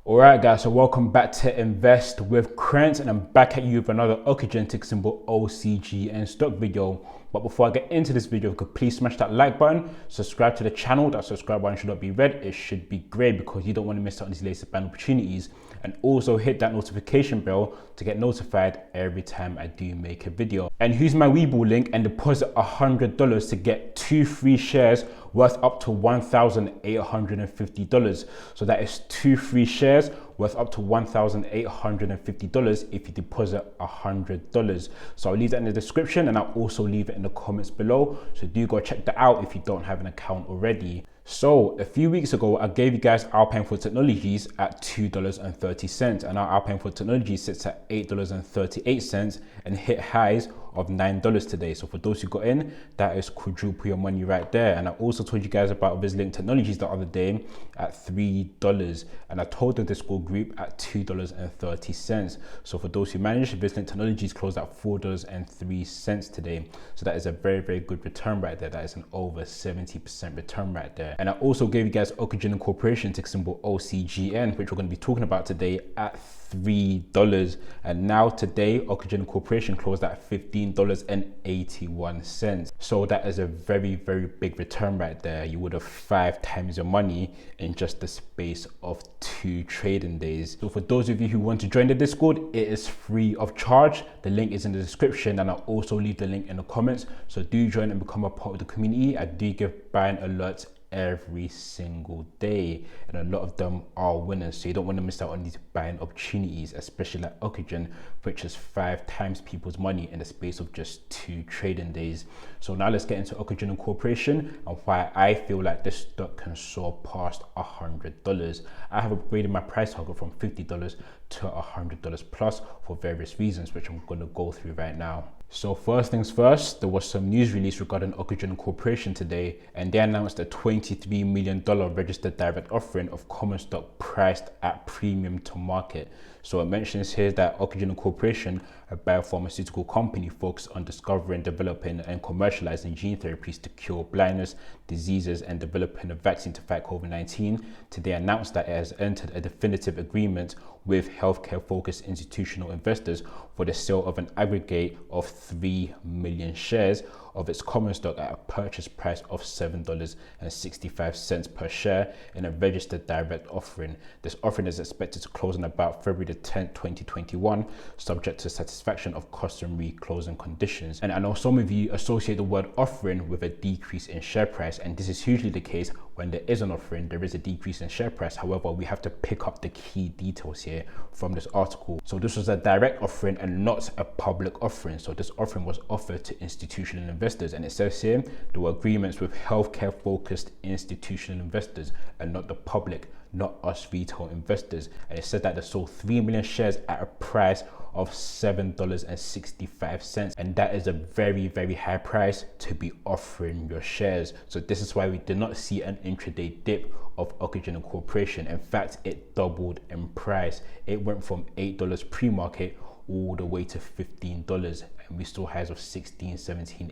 Alright guys, so welcome back to Invest with Crent, and I'm back at you with another Ocgn tick symbol OCGN stock video. But before I get into this video, could please smash that like button, subscribe to the channel. That subscribe button should not be red, it should be grey, because you don't want to miss out on these latest buying opportunities. And also hit that notification bell to get notified every time I do make a video. And use my WeBull link and deposit $100 to get 2 free shares worth up to $1,850. So that is 2 free shares worth up to $1,850 if you deposit $100. So I'll leave that in the description, and I'll also leave it in the comments below. So do go check that out if you don't have an account already. So a few weeks ago, I gave you guys ALPP Technologies at $2.30, and our ALPP Technologies sits at $8.38 and hit highs of $9 today. So for those who got in, that is quadruple your money right there. And I also told you guys about Visl Technologies the other day at $3, and I told the Discord group at $2.30. So for those who managed, Visl Technologies closed at $4.03 today. So that is a very, very good return right there. That is an over 70% return right there. And I also gave you guys Ocgn Corporation tick symbol OCGN, which we're going to be talking about today, at $3. And now today, Ocgn Corporation closed at $15.81. So that is a very, very big return right there. You would have 5 times your money in just the space of 2 trading days. So for those of you who want to join the Discord, it is free of charge. The link is in the description, and I'll also leave the link in the comments. So do join and become a part of the community. I do give buying alerts every single day, and a lot of them are winners, so you don't want to miss out on these buying opportunities, especially like Ocgn, which is 5 times people's money in the space of just 2 trading days. So now let's get into Ocgn Corporation and why I feel like this stock can soar past $100. I have upgraded my price target from $50 to $100 plus for various reasons, which I'm going to go through right now. So first things first, there was some news release regarding Ocgn Corporation today, and they announced a $23 million registered direct offering of common stock priced at premium to market. So it mentions here that Ocgn Corporation, a biopharmaceutical company focused on discovering, developing and commercializing gene therapies to cure blindness, diseases, and developing a vaccine to fight COVID-19, today announced that it has entered a definitive agreement with healthcare-focused institutional investors for the sale of an aggregate of 3 million shares of its common stock at a purchase price of $7.65 per share in a registered direct offering. This offering is expected to close on about February 10, 2021, subject to satisfaction of customary closing conditions. And I know some of you associate the word offering with a decrease in share price, and this is usually the case. When there is an offering, there is a decrease in share price. However, we have to pick up the key details here from this article. So this was a direct offering and not a public offering. So this offering was offered to institutional investors, and it says here there were agreements with healthcare focused institutional investors and not the public, not us retail investors. And it said that they sold 3 million shares at a price of $7.65, and that is a very, very high price to be offering your shares. So this is why we did not see an intraday dip of Ocgn Corporation. In fact, it doubled in price. It went from $8 pre-market all the way to $15, and we saw highs of $16, $17,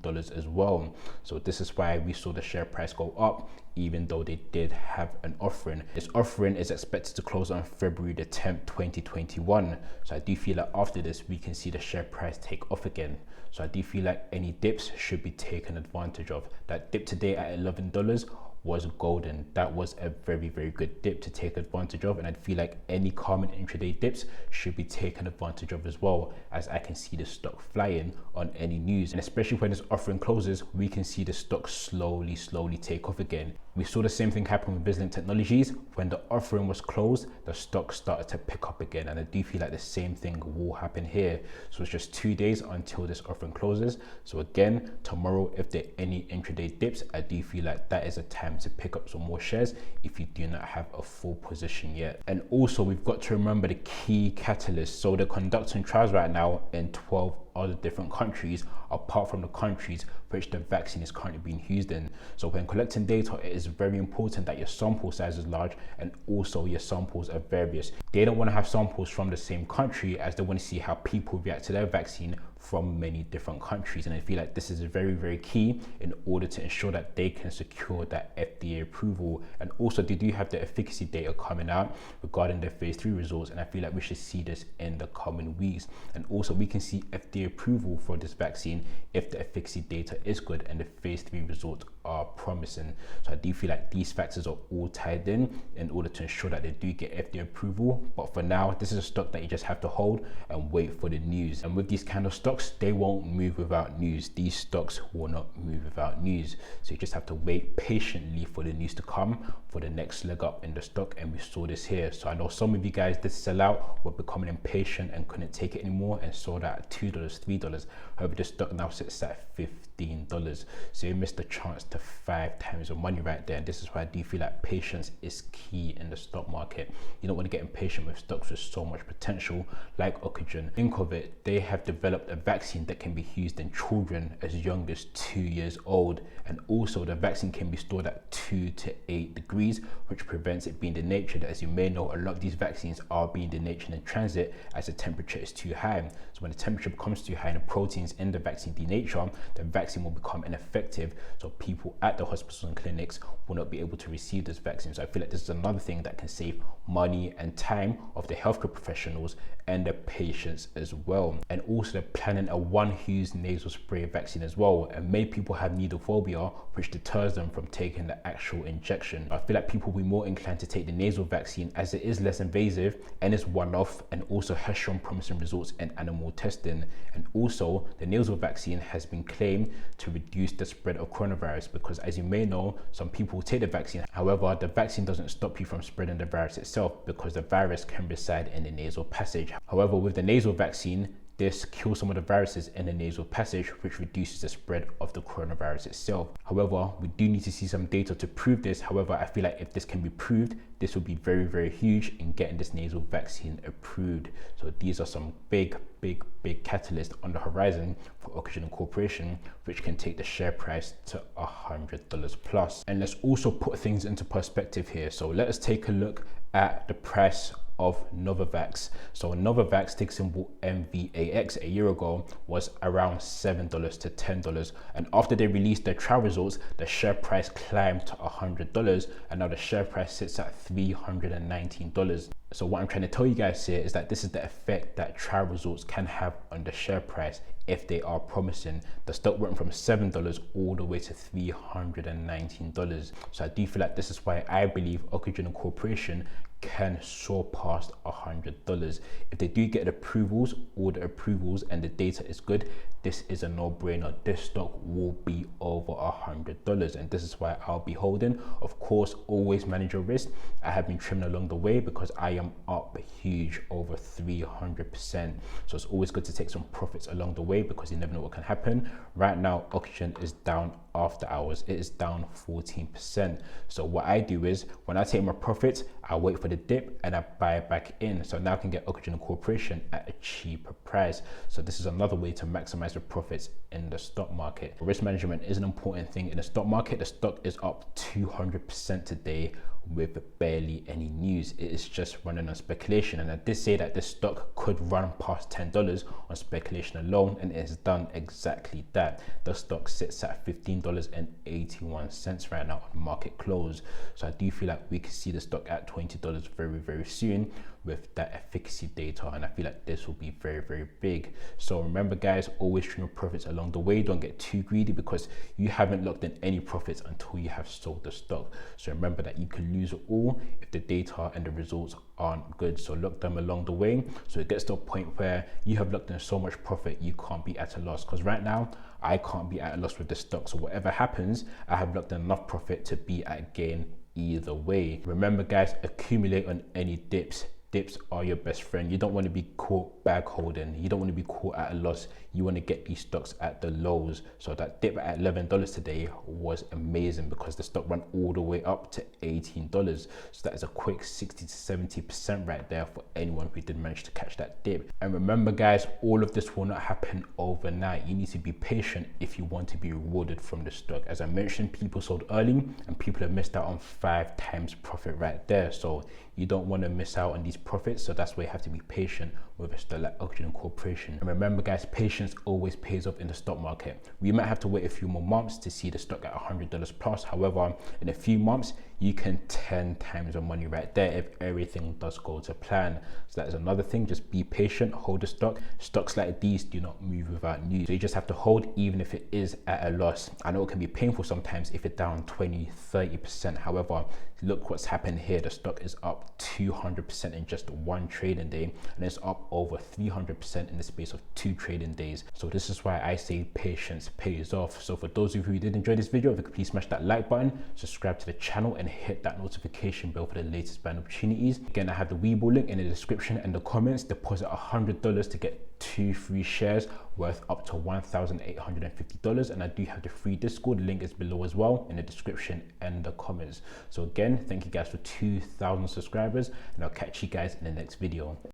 $18 as well. So this is why we saw the share price go up, even though they did have an offering. This offering is expected to close on February 10th, 2021. So I do feel like after this, we can see the share price take off again. So I do feel like any dips should be taken advantage of. That dip today at $11 was golden. That was a very, very good dip to take advantage of, and I feel like any common intraday dips should be taken advantage of as well, as I can see the stock flying on any news. And especially when this offering closes, we can see the stock slowly take off again. We saw the same thing happen with Visl Technologies. When the offering was closed, the stock started to pick up again, and I do feel like the same thing will happen here. So it's just 2 days until this offering closes. So again, tomorrow, if there are any intraday dips, I do feel like that is a time to pick up some more shares if you do not have a full position yet. And also, we've got to remember the key catalyst. So they're conducting trials right now in 12 other different countries apart from the countries which the vaccine is currently being used in. So when collecting data, it is very important that your sample size is large and also your samples are various. They don't want to have samples from the same country, as they want to see how people react to their vaccine from many different countries. And I feel like this is very, very key in order to ensure that they can secure that FDA approval. And also they do have the efficacy data coming out regarding their phase 3 results, and I feel like we should see this in the coming weeks. And also we can see FDA approval for this vaccine if the efficacy data is good and the phase 3 results are promising. So I do feel like these factors are all tied in order to ensure that they do get FDA approval. But for now, this is a stock that you just have to hold and wait for the news. And with these kind of stocks, they won't move without news. These stocks will not move without news. So you just have to wait patiently for the news to come for the next leg up in the stock. And we saw this here. So I know some of you guys did sell out, were becoming impatient and couldn't take it anymore and sold out at $2, $3. However, the stock now sits at $15. So you missed the chance to 5 times your money right there. And this is why I do feel like patience is key in the stock market. You don't want to get impatient with stocks with so much potential like Ocgn. Think of it, they have developed a vaccine that can be used in children as young as 2 years old, and also the vaccine can be stored at 2 to 8 degrees, which prevents it being denatured. As you may know, a lot of these vaccines are being denatured in transit as the temperature is too high. So when the temperature becomes too high and the proteins in the vaccine denature, the vaccine will become ineffective. So people at the hospitals and clinics will not be able to receive this vaccine. So I feel like this is another thing that can save money and time of the healthcare professionals and the patients as well. And also they're planning a one-use nasal spray vaccine as well. And many people have needle phobia, which deters them from taking the actual injection. I feel like people will be more inclined to take the nasal vaccine as it is less invasive and is one-off, and also has shown promising results in animal testing. And also the nasal vaccine has been claimed to reduce the spread of coronavirus, because as you may know, some people take the vaccine. However, the vaccine doesn't stop you from spreading the virus itself, because the virus can reside in the nasal passage. However, with the nasal vaccine, this kills some of the viruses in the nasal passage, which reduces the spread of the coronavirus itself. However, we do need to see some data to prove this. However, I feel like if this can be proved, this will be very, very huge in getting this nasal vaccine approved. So these are some big catalysts on the horizon for Ocgn Corporation, which can take the share price to $100 plus. And let's also put things into perspective here. So let us take a look at the price of Novavax. So Novavax, ticker symbol MVAX, a year ago was around $7 to $10, and after they released their trial results, the share price climbed to $100, and now the share price sits at $319. So what I'm trying to tell you guys here is that this is the effect that trial results can have on the share price if they are promising. The stock went from $7 all the way to $319. So I do feel like this is why I believe Ocgn Corporation can soar past $100. If they do get approvals, all the approvals, and the data is good, this is a no-brainer. This stock will be over $100, and this is why I'll be holding. Of course, always manage your risk. I have been trimming along the way because I am up huge, over 300%. So it's always good to take some profits along the way, because you never know what can happen. Right now, Ocgn is down after hours. It is down 14%. So what I do is, when I take my profits, I wait for the dip and I buy back in. So now I can get Ocgn Corporation at a cheaper price. So this is another way to maximize the profits in the stock market. Risk management is an important thing in the stock market. The stock is up 200% today with barely any news. It is just running on speculation, and I did say that this stock could run past $10 on speculation alone, and it has done exactly that. The stock sits at $15.81 right now on market close. So I do feel like we could see the stock at $20 very, very soon with that efficacy data, and I feel like this will be very, very big. So remember guys, always trim your profits along the way. Don't get too greedy, because you haven't locked in any profits until you have sold the stock. So remember that you can lose it all if the data and the results aren't good. So lock them along the way, so it gets to a point where you have locked in so much profit you can't be at a loss. Because right now I can't be at a loss with the stock, so whatever happens, I have locked in enough profit to be at a gain either way. Remember guys, accumulate on any dips. Dips are your best friend. You don't want to be caught bag holding. You don't want to be caught at a loss. you want to get these stocks at the lows. So that dip at $11 today was amazing because the stock went all the way up to $18. So that is a quick 60 to 70% right there for anyone who did manage to catch that dip. And remember guys, all of this will not happen overnight. You need to be patient if you want to be rewarded from the stock. As I mentioned, people sold early and people have missed out on 5 times profit right there. So you don't want to miss out on these profits. So that's why you have to be patient with a stock like Ocgn Corporation. And remember guys, patience always pays off in the stock market. We might have to wait a few more months to see the stock at $100 plus. However, in a few months, you can 10 times your money right there if everything does go to plan. So that is another thing. Just be patient, hold the stock. Stocks like these do not move without news. So you just have to hold even if it is at a loss. I know it can be painful sometimes if it's down 20, 30%. However, look what's happened here. The stock is up 200% in just one trading day, and it's up over 300% in the space of 2 trading days. So this is why I say patience pays off. So for those of you who did enjoy this video, if you could please smash that like button, subscribe to the channel, and hit that notification bell for the latest buying opportunities. Again, I have the WeBull link in the description and the comments. Deposit $100 to get 2 free shares worth up to $1,850, and I do have the free Discord. Link is below as well in the description and the comments. So again, thank you guys for 2,000 subscribers, and I'll catch you guys in the next video.